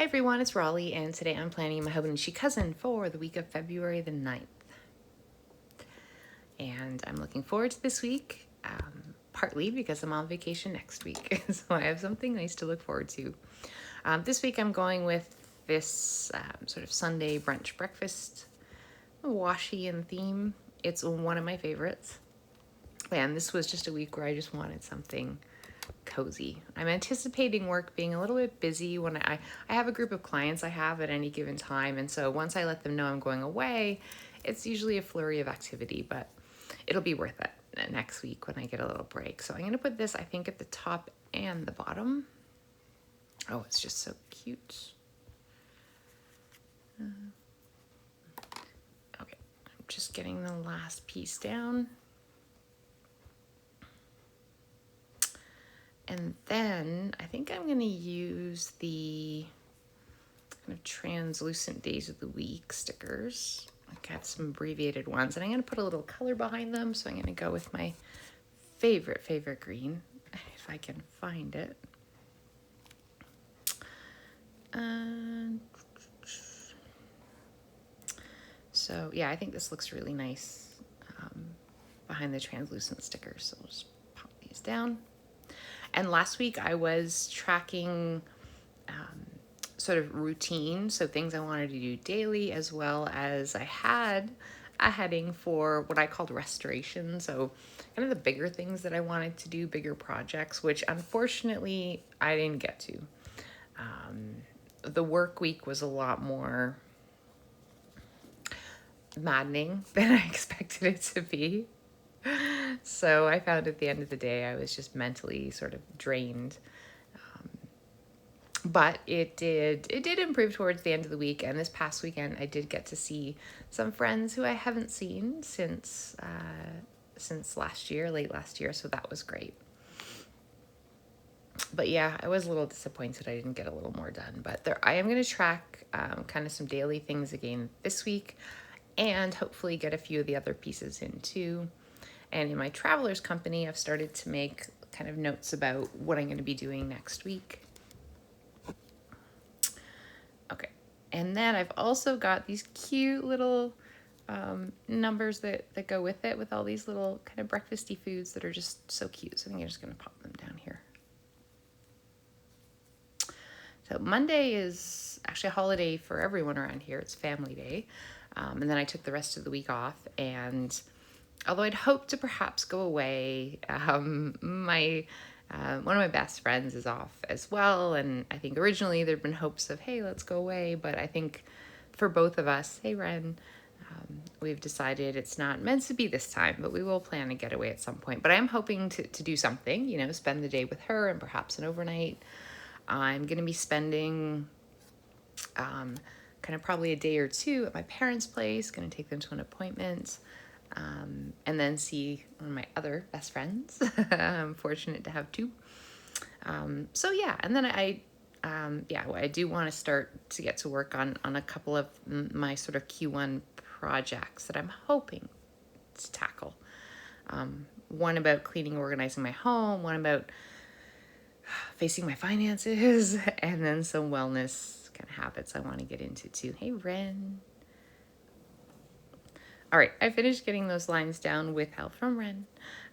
Hi everyone, it's Raleigh, and today I'm planning my Hobonichi Cousin for the week of February the 9th. And I'm looking forward to this week, partly because I'm on vacation next week, so I have something nice to look forward to. This week I'm going with this sort of Sunday brunch breakfast, washy in theme. It's one of my favorites. And this was just a week where I just wanted something cozy. I'm anticipating work being a little bit busy when I have a group of clients I have at any given time, and so once I let them know I'm going away, it's usually a flurry of activity, but it'll be worth it next week when I get a little break. So I'm going to put this, I think, at the top and the bottom. Oh, it's just so cute. Okay, I'm just getting the last piece down. And then I think I'm going to use the kind of translucent days of the week stickers. I got some abbreviated ones, and I'm going to put a little color behind them. So I'm going to go with my favorite green, if I can find it. So yeah, I think this looks really nice behind the translucent stickers. So we'll just pop these down. And last week I was tracking sort of routine, so things I wanted to do daily, as well as I had a heading for what I called restoration. So kind of the bigger things that I wanted to do, bigger projects, which unfortunately I didn't get to. The work week was a lot more maddening than I expected it to be. So I found at the end of the day, I was just mentally sort of drained. But it did improve towards the end of the week, and this past weekend I did get to see some friends who I haven't seen since late last year, so that was great. But yeah, I was a little disappointed I didn't get a little more done. But I am going to track kind of some daily things again this week, and hopefully get a few of the other pieces in too. And in my traveler's company, I've started to make kind of notes about what I'm going to be doing next week. Okay, and then I've also got these cute little numbers that go with it, with all these little kind of breakfasty foods that are just so cute. So I think I'm just going to pop them down here. So Monday is actually a holiday for everyone around here. It's family day. And then I took the rest of the week off, and although I'd hoped to perhaps go away, one of my best friends is off as well, and I think originally there'd been hopes of, hey, let's go away, but I think for both of us, hey Ren, we've decided it's not meant to be this time, but we will plan a getaway at some point. But I'm hoping to do something, spend the day with her and perhaps an overnight. I'm going to be spending kind of probably a day or two at my parents' place, going to take them to an appointment. And then see one of my other best friends. I'm fortunate to have two. So yeah, and then I do want to start to get to work on a couple of my sort of Q1 projects that I'm hoping to tackle. One about cleaning, organizing my home, one about facing my finances, and then some wellness kind of habits I want to get into too. Hey, Ren. All right, I finished getting those lines down with help from Ren.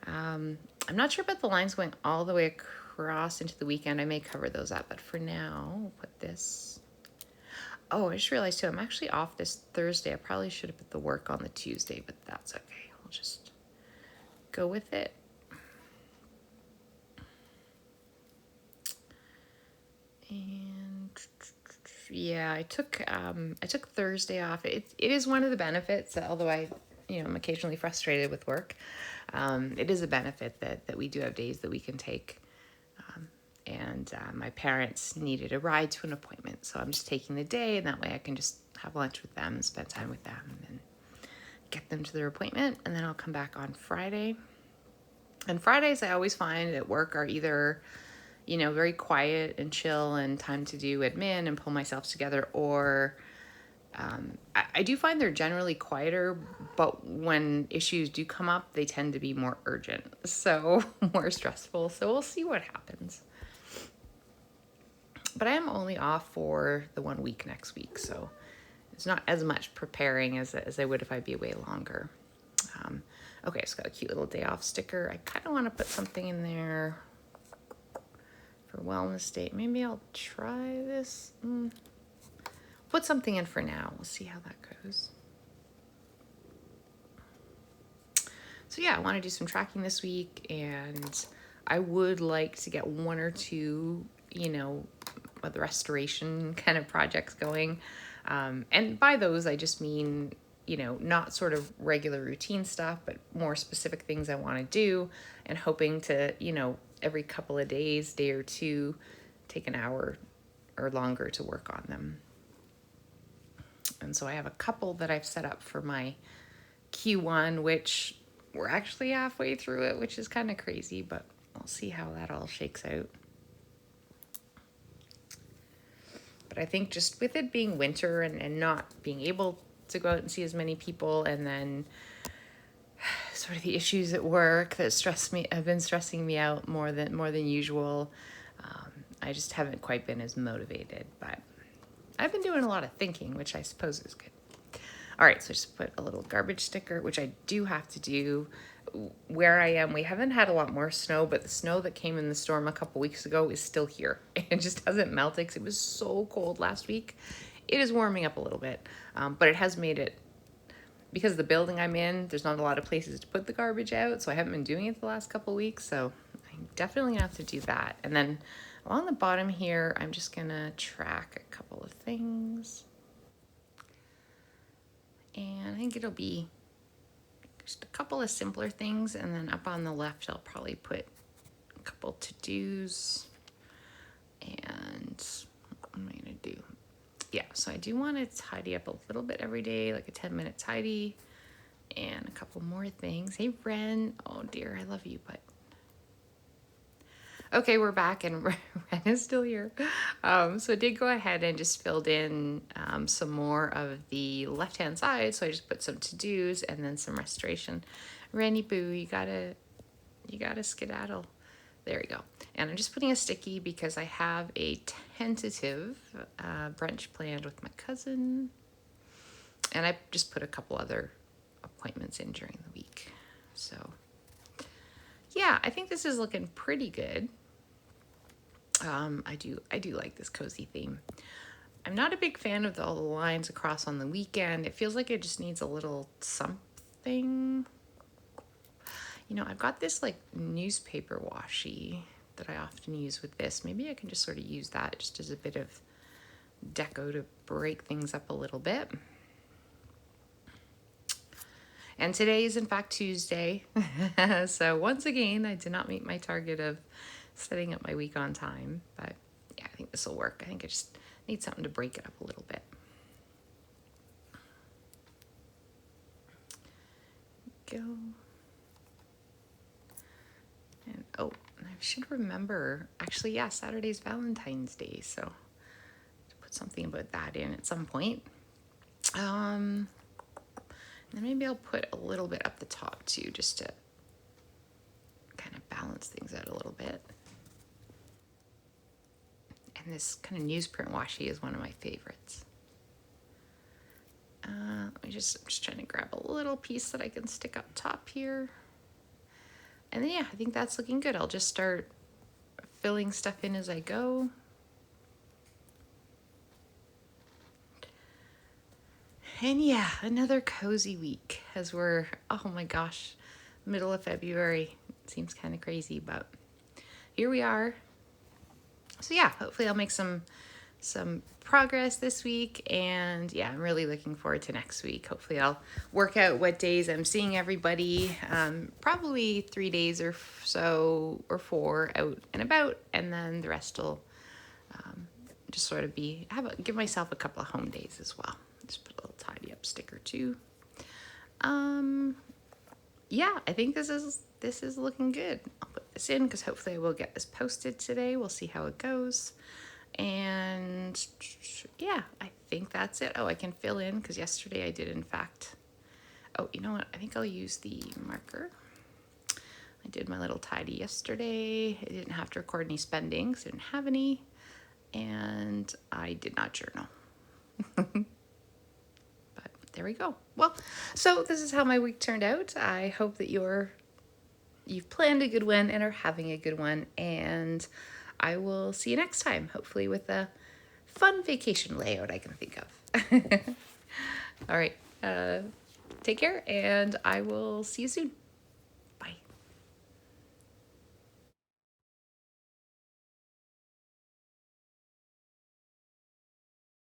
I'm not sure about the lines going all the way across into the weekend. I may cover those up, but for now, we'll put this. Oh, I just realized too, I'm actually off this Thursday. I probably should have put the work on the Tuesday, but that's okay. I'll just go with it. And yeah, I took Thursday off. It is one of the benefits, although I'm occasionally frustrated with work. It is a benefit that we do have days that we can take. And my parents needed a ride to an appointment, so I'm just taking the day, and that way I can just have lunch with them, spend time with them, and get them to their appointment, and then I'll come back on Friday. And Fridays I always find at work are either very quiet and chill and time to do admin and pull myself together, or I do find they're generally quieter, but when issues do come up, they tend to be more urgent, so more stressful. So we'll see what happens. But I am only off for the 1 week next week, so it's not as much preparing as I would if I'd be away longer. Okay, so got a cute little day off sticker. I kind of want to put something in there for wellness day. Maybe I'll try this. Put something in for now. We'll see how that goes. So yeah, I want to do some tracking this week, and I would like to get one or two, the restoration kind of projects going. And by those, I just mean, not sort of regular routine stuff, but more specific things I want to do, and hoping to, every couple of days, day or two, take an hour or longer to work on them. And so I have a couple that I've set up for my Q1, which we're actually halfway through it, which is kind of crazy, but we'll see how that all shakes out. But I think just with it being winter and not being able to go out and see as many people, and then sort of the issues at work that have been stressing me out more than usual, I just haven't quite been as motivated. But I've been doing a lot of thinking, which I suppose is good. All right, so just put a little garbage sticker, which I do have to do. Where I am, we haven't had a lot more snow, but the snow that came in the storm a couple weeks ago is still here. It just hasn't melted because it was so cold last week. It is warming up a little bit, but it has made it, because the building I'm in, there's not a lot of places to put the garbage out, so I haven't been doing it the last couple weeks, so I'm definitely gonna have to do that. And then along the bottom here, I'm just gonna track a couple of things. And I think it'll be just a couple of simpler things, and then up on the left I'll probably put a couple to-dos. And what am I gonna do? Yeah, so I do want to tidy up a little bit every day, like a 10-minute tidy, and a couple more things. Hey Ren, oh dear, I love you, but okay, we're back, and Ren is still here. So I did go ahead and just filled in some more of the left-hand side. So I just put some to-dos and then some restoration. Renny boo, you gotta skedaddle. There we go. And I'm just putting a sticky because I have a tentative brunch planned with my cousin. And I just put a couple other appointments in during the week. So yeah, I think this is looking pretty good. I do like this cozy theme. I'm not a big fan of all the lines across on the weekend. It feels like it just needs a little something. I've got this like newspaper washi that I often use with this. Maybe I can just sort of use that just as a bit of deco to break things up a little bit. And today is in fact Tuesday. So once again, I did not meet my target of setting up my week on time, but yeah, I think this will work. I think I just need something to break it up a little bit. Go. And oh, I should remember, actually, yeah, Saturday's Valentine's Day, so to put something about that in at some point. And then maybe I'll put a little bit up the top too, just to kind of balance things out a little bit. And this kind of newsprint washi is one of my favorites. I'm just trying to grab a little piece that I can stick up top here. And then yeah, I think that's looking good. I'll just start filling stuff in as I go. And yeah, another cozy week as we're, oh my gosh, middle of February. It seems kind of crazy, but here we are. So yeah, hopefully I'll make some progress this week, and yeah, I'm really looking forward to next week. Hopefully I'll work out what days I'm seeing everybody, probably 3 days or so, or 4 out and about, and then the rest will just sort of give myself a couple of home days as well. Just put a little tidy up sticker too. Yeah, I think this is looking good. I'll put this in because hopefully I will get this posted today. We'll see how it goes. And yeah, I think that's it. Oh, I can fill in because yesterday I did in fact. Oh, you know what? I think I'll use the marker. I did my little tidy yesterday. I didn't have to record any spending because I didn't have any. and I did not journal. But there we go. Well, so this is how my week turned out. I hope that you've planned a good one and are having a good one, and I will see you next time, hopefully with a fun vacation layout I can think of. All right. Take care, and I will see you soon.